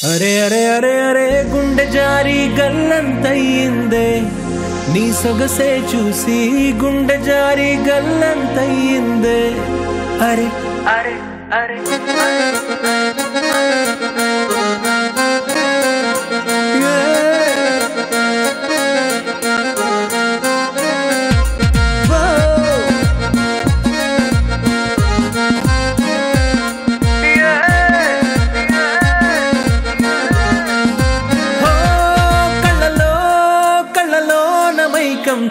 అరే అరే అరే అరే గుండె జారి గల్లంతయ్యిందే నీ సొగసే చూసి గుండె జారి గల్లంతయ్యిందే అరే అరే అరే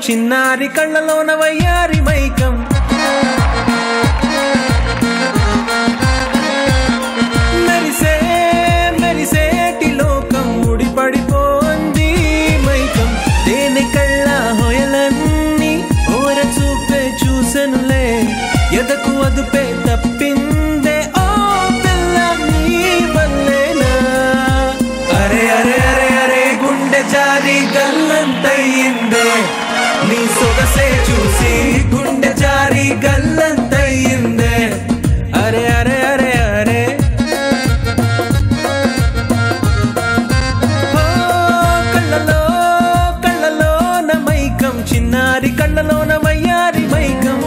చిన్నారి కళ్ళలోన వయ్యారి మైకం మెరిసే మెరిసేటి లోకం ముడిపడిపోంది మైకం దేని కళ్ళ హొయలన్నీ ఓర చూపే చూసెనులే ఎదకు అదుపే తప్పిందే ఓ పిల్ల నీ వల్లేనా అరే అరే అరే అరే గుండె జారి గల్లంతయ్యిందే నీ సొగసే చూసి గుండె జారి గల్లంతయ్యిందే అరే అరే అరే అరే కళ్ళలో కళ్ళలోన మైకం చిన్నారి కళ్ళలోన వయ్యారి మైకం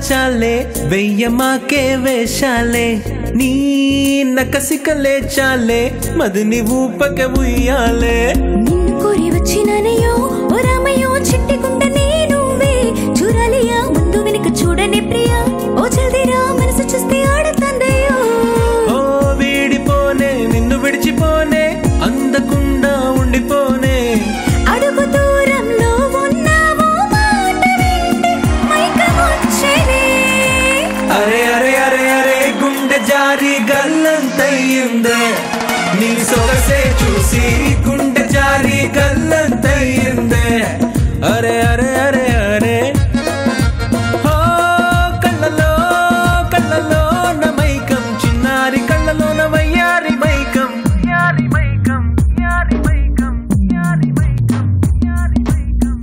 చాలే వెయ్యమాకే వేషాలే నీ నకసికలే చాలే మదిని ఊపక ఉయ్యాలే నిన్ను కోరి వచ్చిననయో ఓ రామయ్యో చిట్టిగుండ నేనువే చూడాలియా ముందు వెనుక చూడని ప్రియా ఓ జల్దిరా మనసు చూస్తే ఆడుతందయ్యో ఓ వీడిపోనే నిన్ను విడిచిపోనే అందకుండా ఉండిపోనే అడుగు దూరంలో ఉన్నావో మాట వింటే మైకమొచ్చేనే అరే అరే అరే అరే గుండె జారి గల్లంతయ్యిందే నీ సొగసే చూసి గుండె జారి గల్లంతయ్యిందే అరే అరే అరే అరే కళ్ళలో కళ్ళలోన మైకం చిన్నారి కళ్ళలోన వయ్యారి మైకం యారి మైకం యారి మైకం యారి మైకం యారి మైకం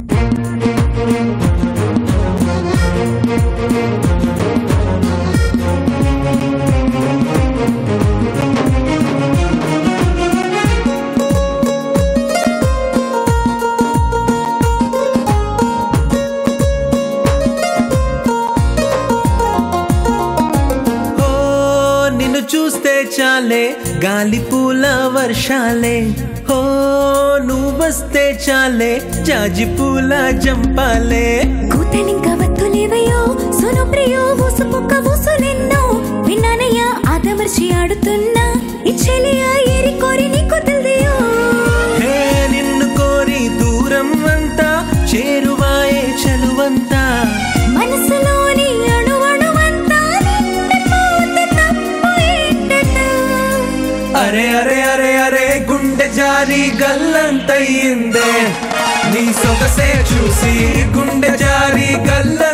చూస్తే చాలే గాలి పూల వర్షాలే హో నువ్వు వస్తే చాలే జాజి పూల జంపాలే కూతలింక వత్తులేవయో సోను ప్రియో ఊసు పొక్క ఊసులెన్నో విన్నానయ్యా ఆదమర్చి ఆడుతున్నా ఇచ్చెలియా ఏరి కోరి నీకు తెలియో హే నిన్ను కోరి దూరం అంతా చేరువాయే చలువంతా మనసులోని అణువణువంతా నిండిపోతే తప్పు ఏంటట అరే అరే అరే అరే గుండె జారి గల్లంతయ్యిందే నీ సొగసే చూసి గుండె జారి గల్లంతయ్యిందే